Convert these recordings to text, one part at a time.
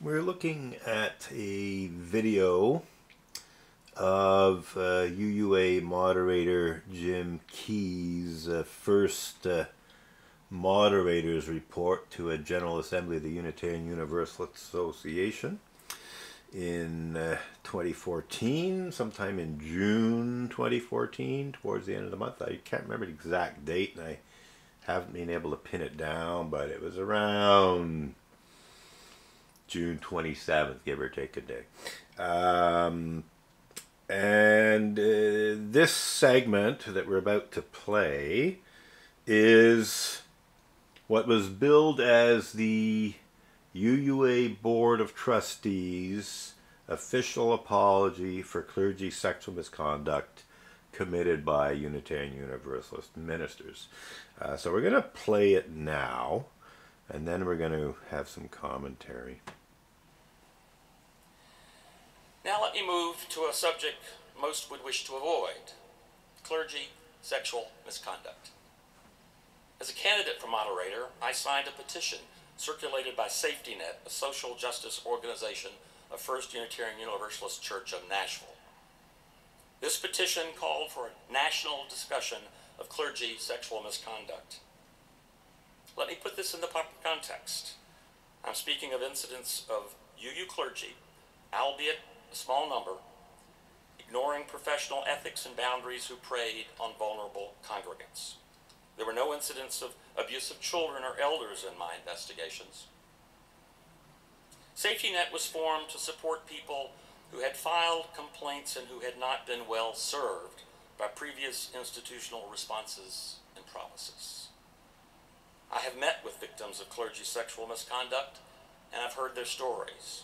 We're looking at a video of UUA Moderator Jim Key's first Moderator's Report to a General Assembly of the Unitarian Universalist Association in 2014, sometime in June 2014, towards the end of the month. I can't remember the exact date, and I haven't been able to pin it down, but it was around June 27th, give or take a day. This segment that we're about to play is what was billed as the UUA Board of Trustees official apology for clergy sexual misconduct committed by Unitarian Universalist ministers. So we're going to play it now, and then we're going to have some commentary. Now let me move to a subject most would wish to avoid: clergy sexual misconduct. As a candidate for moderator, I signed a petition circulated by Safety Net, a social justice organization of First Unitarian Universalist Church of Nashville. This petition called for a national discussion of clergy sexual misconduct. Let me put this in the proper context. I'm speaking of incidents of UU clergy, albeit a small number, ignoring professional ethics and boundaries who preyed on vulnerable congregants. There were no incidents of abuse of children or elders in my investigations. Safety Net was formed to support people who had filed complaints and who had not been well served by previous institutional responses and promises. I have met with victims of clergy sexual misconduct, and I've heard their stories.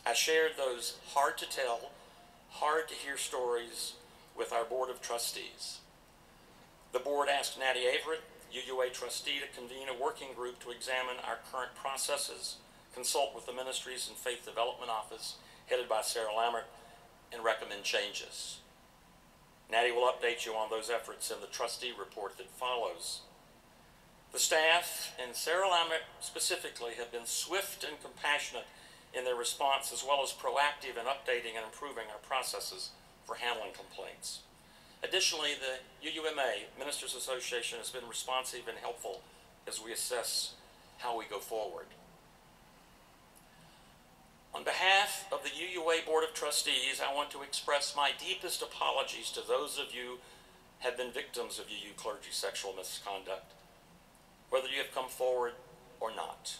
I shared those hard to tell, hard to hear stories with our Board of Trustees. The board asked Natty Averett, UUA trustee, to convene a working group to examine our current processes, consult with the Ministries and Faith Development Office, headed by Sarah Lammert, and recommend changes. Natty will update you on those efforts in the trustee report that follows. The staff, and Sarah Lammert specifically, have been swift and compassionate in their response, as well as proactive in updating and improving our processes for handling complaints. Additionally, the UUMA Ministers Association has been responsive and helpful as we assess how we go forward. On behalf of the UUA Board of Trustees, I want to express my deepest apologies to those of you who have been victims of UU clergy sexual misconduct, whether you have come forward or not.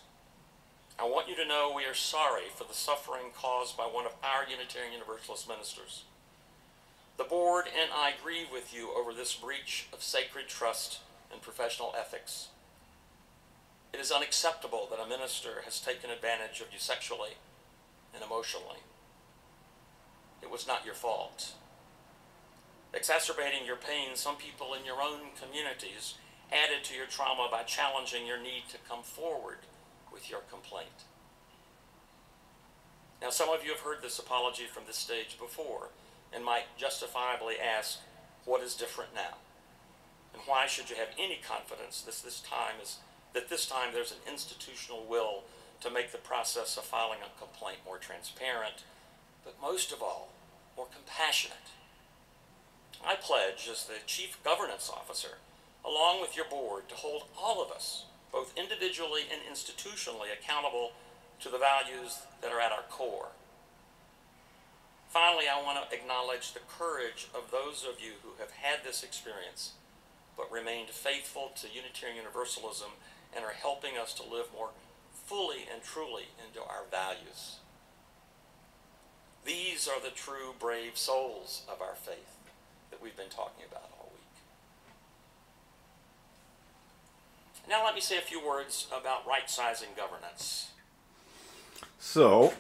I want you to know we are sorry for the suffering caused by one of our Unitarian Universalist ministers. The board and I grieve with you over this breach of sacred trust and professional ethics. It is unacceptable that a minister has taken advantage of you sexually and emotionally. It was not your fault. Exacerbating your pain, some people in your own communities added to your trauma by challenging your need to come forward with your complaint. Now, some of you have heard this apology from this stage before and might justifiably ask, what is different now? And why should you have any confidence that this time there's an institutional will to make the process of filing a complaint more transparent, but most of all, more compassionate? I pledge as the Chief Governance Officer, along with your board, to hold all of us, both individually and institutionally, accountable to the values that are at our core. Finally, I want to acknowledge the courage of those of you who have had this experience but remained faithful to Unitarian Universalism and are helping us to live more fully and truly into our values. These are the true brave souls of our faith that we've been talking about all week. Now let me say a few words about right-sizing governance. So,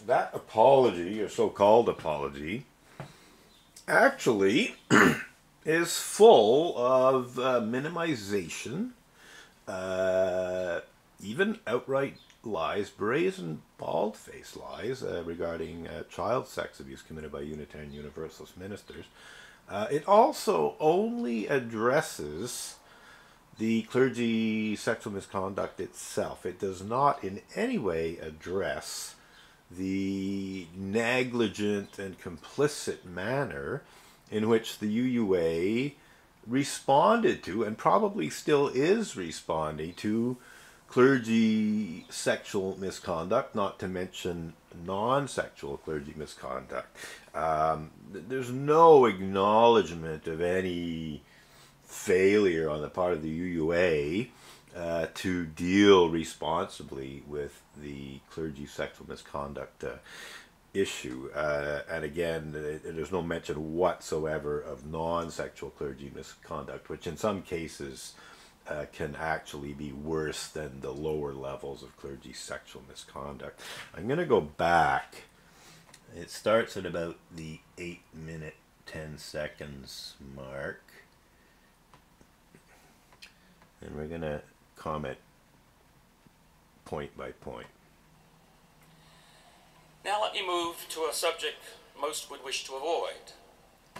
that apology, or so-called apology, actually is full of minimization, even outright lies, brazen, bald-faced lies regarding child sex abuse committed by Unitarian Universalist ministers. It also only addresses the clergy sexual misconduct itself. It does not in any way address the negligent and complicit manner in which the UUA responded to, and probably still is responding to, clergy sexual misconduct, not to mention non-sexual clergy misconduct. There's no acknowledgement of any failure on the part of the UUA to deal responsibly with the clergy sexual misconduct issue. And again, there's no mention whatsoever of non-sexual clergy misconduct, which in some cases can actually be worse than the lower levels of clergy sexual misconduct. I'm going to go back. It starts at about the 8-minute, 10 seconds mark. And we're going to comment point by point. Now let me move to a subject most would wish to avoid: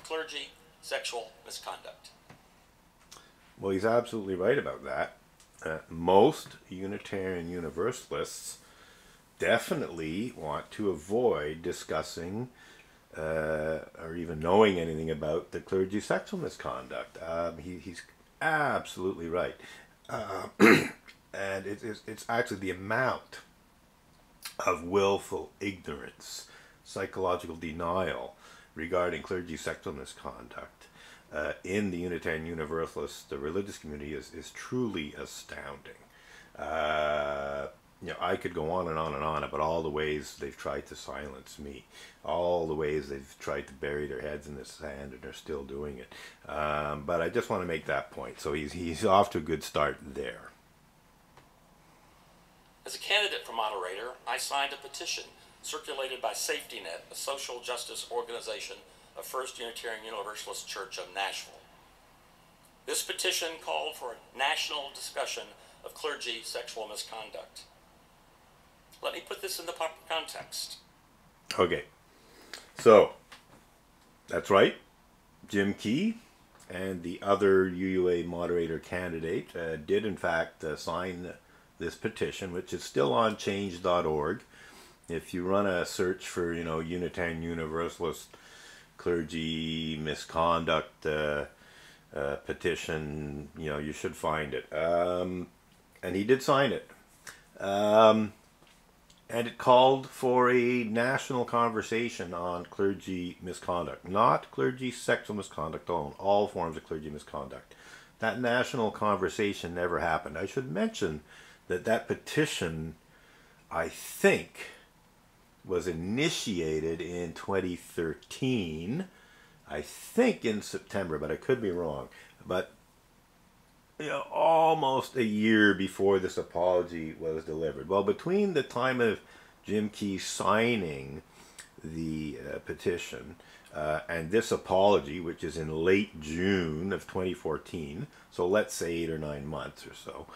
clergy sexual misconduct. Well, he's absolutely right about that. Most Unitarian Universalists definitely want to avoid discussing or even knowing anything about the clergy sexual misconduct. He's absolutely right. And it's actually the amount of willful ignorance, psychological denial regarding clergy sexual misconduct in the Unitarian Universalist, the religious community, is truly astounding. You know, I could go on and on and on about all the ways they've tried to silence me, all the ways they've tried to bury their heads in the sand, and they're still doing it. But I just want to make that point. So he's off to a good start there. As a candidate for moderator, I signed a petition circulated by Safety Net, a social justice organization of First Unitarian Universalist Church of Nashville. This petition called for a national discussion of clergy sexual misconduct. Let me put this in the proper context. Okay, so that's right. Jim Key and the other UUA moderator candidate did in fact sign this petition, which is still on change.org. If you run a search for, Unitarian Universalist clergy misconduct petition, you should find it. And he did sign it. And it called for a national conversation on clergy misconduct, not clergy sexual misconduct alone, all forms of clergy misconduct. That national conversation never happened. I should mention that petition, I think, was initiated in 2013, I think in September, but I could be wrong. But almost a year before this apology was delivered. Well, between the time of Jim Key signing the petition and this apology, which is in late June of 2014, so let's say 8 or 9 months or so,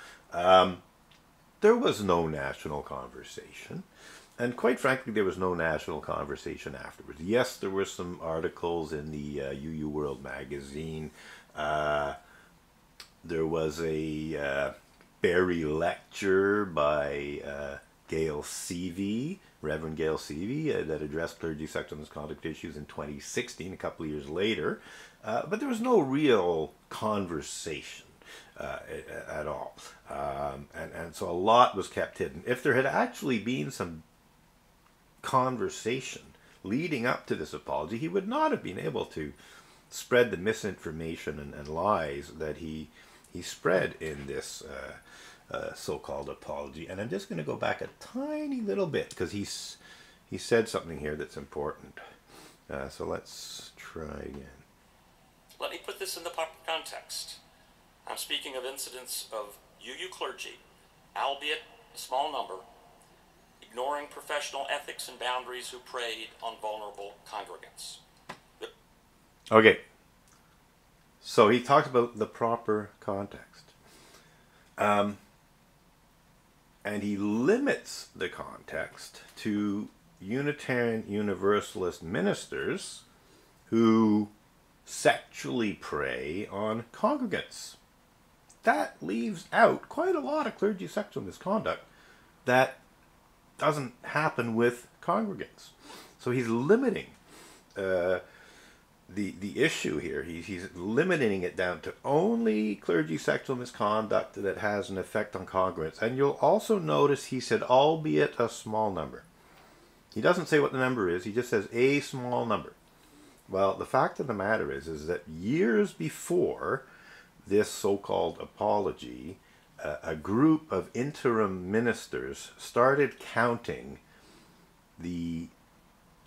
there was no national conversation. And quite frankly, there was no national conversation afterwards. Yes, there were some articles in the UU World magazine. There was a Berry lecture by Gail Seavey, Reverend Gail Seavey, that addressed clergy sexual misconduct issues in 2016, a couple of years later. But there was no real conversation at all. And so a lot was kept hidden. If there had actually been some conversation leading up to this apology, he would not have been able to spread the misinformation and lies that he spread in this so-called apology. And I'm just going to go back a tiny little bit because he said something here that's important. So let's try again. Let me put this in the proper context. I'm speaking of incidents of UU clergy, albeit a small number, ignoring professional ethics and boundaries who preyed on vulnerable congregants. Okay. So he talked about the proper context. And he limits the context to Unitarian Universalist ministers who sexually prey on congregants. that leaves out quite a lot of clergy sexual misconduct that doesn't happen with congregants. So he's limiting the issue here. He's limiting it down to only clergy sexual misconduct that has an effect on congregants. And you'll also notice he said, albeit a small number. He doesn't say what the number is. He just says a small number. Well, the fact of the matter is that years before this so-called apology, a group of interim ministers started counting the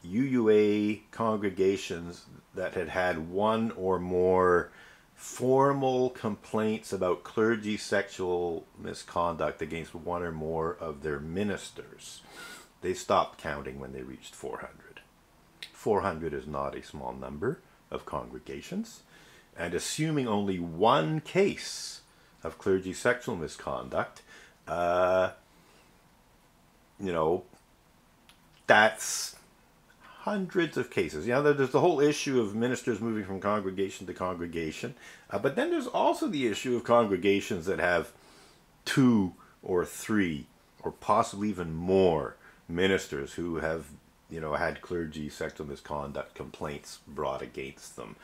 UUA congregations that had had one or more formal complaints about clergy sexual misconduct against one or more of their ministers. They stopped counting when they reached 400. 400 is not a small number of congregations, and assuming only one case of clergy sexual misconduct, that's hundreds of cases. There's the whole issue of ministers moving from congregation to congregation, but then there's also the issue of congregations that have 2 or 3 or possibly even more ministers who have had clergy sexual misconduct complaints brought against them.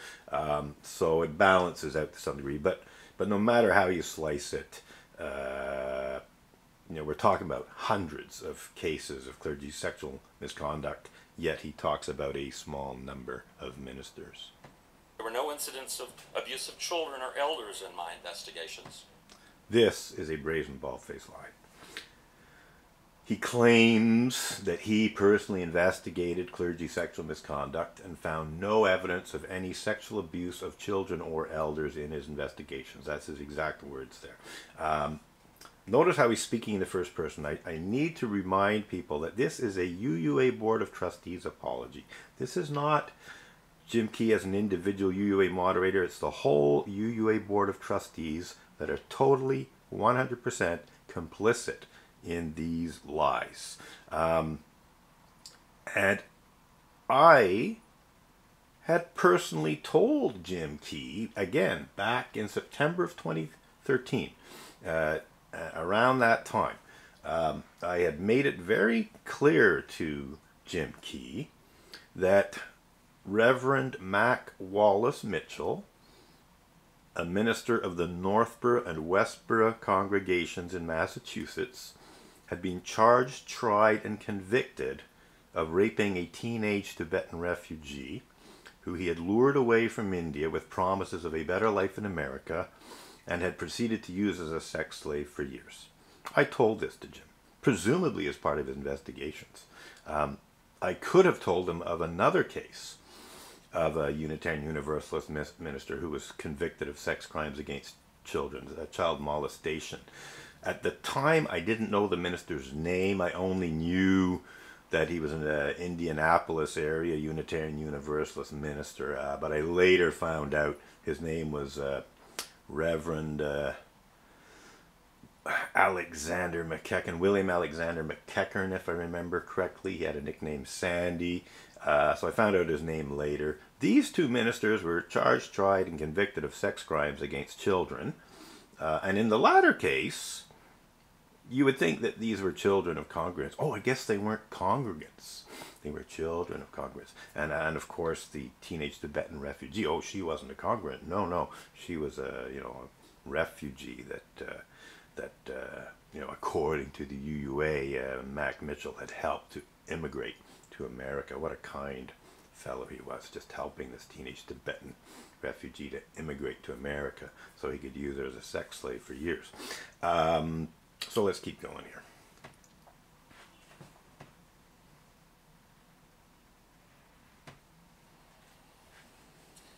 So it balances out to some degree, but no matter how you slice it, we're talking about hundreds of cases of clergy sexual misconduct, yet he talks about a small number of ministers. There were no incidents of abuse of children or elders in my investigations. This is a brazen, bald-faced lie. He claims that he personally investigated clergy sexual misconduct and found no evidence of any sexual abuse of children or elders in his investigations. That's his exact words there. Notice how he's speaking in the first person. I need to remind people that this is a UUA Board of Trustees apology. This is not Jim Key as an individual UUA moderator. It's the whole UUA Board of Trustees that are totally 100% complicit in these lies. And I had personally told Jim Key, again, back in September of 2013, around that time, I had made it very clear to Jim Key that Reverend Mac Wallace Mitchell, a minister of the Northborough and Westborough congregations in Massachusetts, had been charged, tried, and convicted of raping a teenage Tibetan refugee who he had lured away from India with promises of a better life in America and had proceeded to use as a sex slave for years. I told this to Jim, presumably as part of his investigations. I could have told him of another case of a Unitarian Universalist minister who was convicted of sex crimes against children, child molestation. At the time, I didn't know the minister's name. I only knew that he was in the Indianapolis area Unitarian Universalist minister, but I later found out his name was Reverend Alexander McKeckern, William Alexander McKeckern, if I remember correctly. He had a nickname Sandy, so I found out his name later. These two ministers were charged, tried, and convicted of sex crimes against children, and in the latter case, you would think that these were children of congregants. Oh, I guess they weren't congregants. They were children of congregants. And of course, the teenage Tibetan refugee, oh, she wasn't a congregant. No, she was a refugee that according to the UUA, Mac Mitchell had helped to immigrate to America. What a kind fellow he was, just helping this teenage Tibetan refugee to immigrate to America so he could use her as a sex slave for years. So let's keep going here.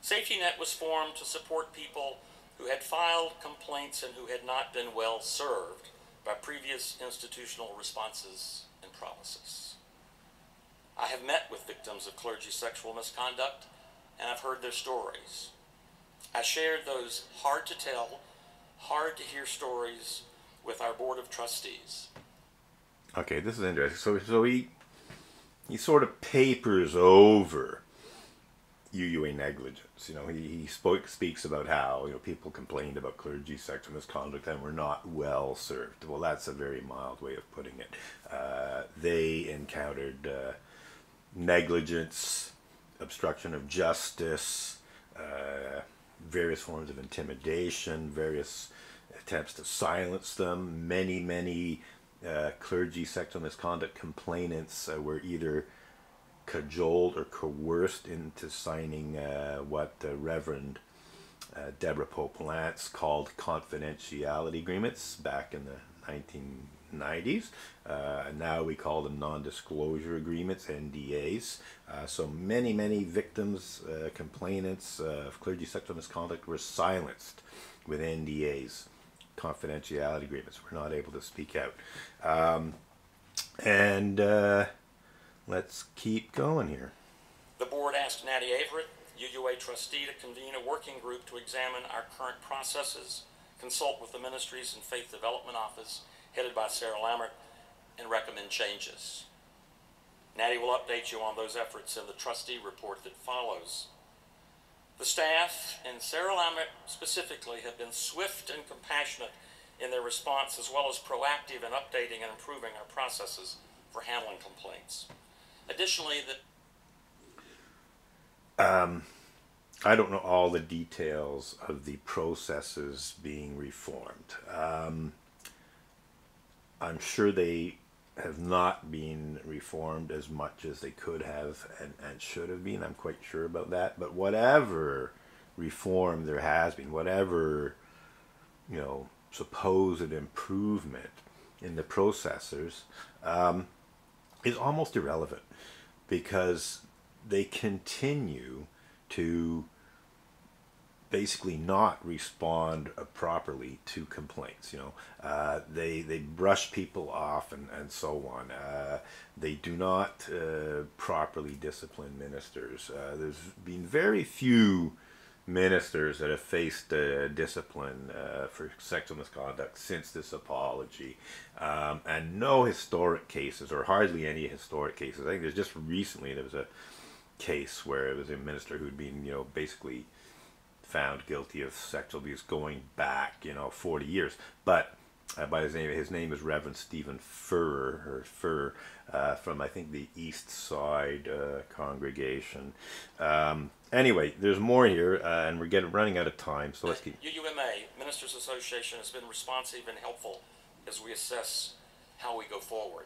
Safety Net was formed to support people who had filed complaints and who had not been well served by previous institutional responses and promises. I have met with victims of clergy sexual misconduct, and I've heard their stories. I shared those hard-to-tell, hard-to-hear stories with our Board of Trustees. Okay, this is interesting. So he sort of papers over UUA negligence. He speaks about how people complained about clergy sexual misconduct and were not well served. Well, that's a very mild way of putting it. They encountered negligence, obstruction of justice, various forms of intimidation, various attempts to silence them. Many clergy sexual misconduct complainants were either cajoled or coerced into signing what Reverend Deborah Pope Lance called confidentiality agreements back in the 1990s. Now we call them non-disclosure agreements, NDAs. So many victims, complainants of clergy sexual misconduct were silenced with NDAs, confidentiality agreements. We're not able to speak out. Let's keep going here. The board asked Natty Averett, UUA trustee, to convene a working group to examine our current processes, consult with the Ministries and Faith Development Office, headed by Sarah Lammert, and recommend changes. Natty will update you on those efforts in the trustee report that follows. The staff, and Sarah Lammert specifically, have been swift and compassionate in their response, as well as proactive in updating and improving our processes for handling complaints. Additionally, I don't know all the details of the processes being reformed. I'm sure they have not been reformed as much as they could have and should have been. I'm quite sure about that. But whatever reform there has been, whatever supposed improvement in the processors, is almost irrelevant, because they continue to basically not respond properly to complaints. They brush people off and so on. They do not properly discipline ministers. There's been very few ministers that have faced discipline for sexual misconduct since this apology, and no historic cases, or hardly any historic cases. I think there's just recently there was a case where it was a minister who'd been basically found guilty of sexual abuse going back 40 years, but by his name is Reverend Stephen Furrer, from I think the East Side congregation. Anyway, there's more here, and we're running out of time, so let's keep. UUMA, Ministers Association, has been responsive and helpful as we assess how we go forward.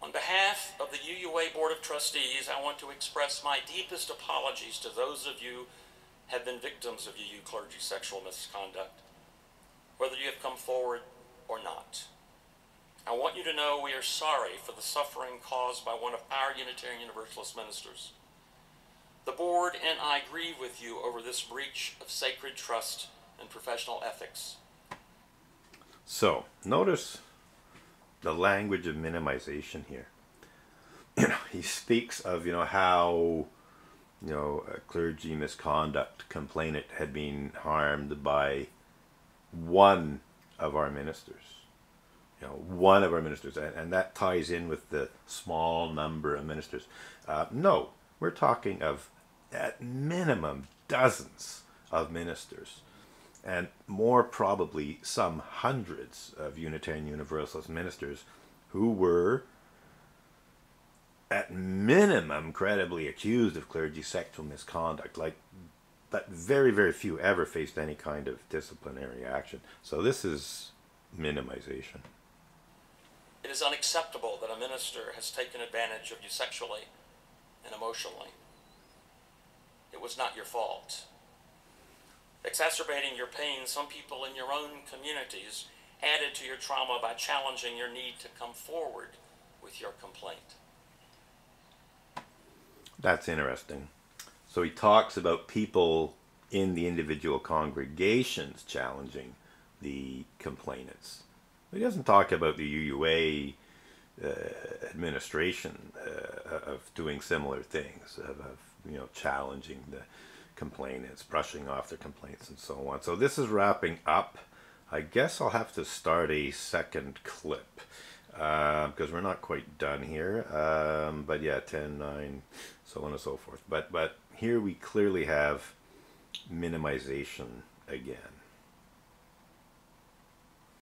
On behalf of the UUA Board of Trustees, I want to express my deepest apologies to those of you who have been victims of UU clergy sexual misconduct, whether you have come forward or not. I want you to know we are sorry for the suffering caused by one of our Unitarian Universalist ministers. The board and I grieve with you over this breach of sacred trust and professional ethics. So, notice the language of minimization here. He speaks of how a clergy misconduct complainant had been harmed by one of our ministers. One of our ministers, and that ties in with the small number of ministers. No, we're talking of at minimum dozens of ministers, and more probably some hundreds of Unitarian Universalist ministers who were at minimum credibly accused of clergy sexual misconduct, but very few ever faced any kind of disciplinary action. So this is minimization. It is unacceptable that a minister has taken advantage of you sexually and emotionally. It was not your fault. Exacerbating your pain, some people in your own communities added to your trauma by challenging your need to come forward with your complaint. That's interesting. So he talks about people in the individual congregations challenging the complainants. He doesn't talk about the UUA administration of doing similar things, of challenging the complainants, brushing off their complaints, and so on. So this is wrapping up. I guess I'll have to start a second clip. because we're not quite done here. But yeah, 10, 9, so on and so forth. But here we clearly have minimization again.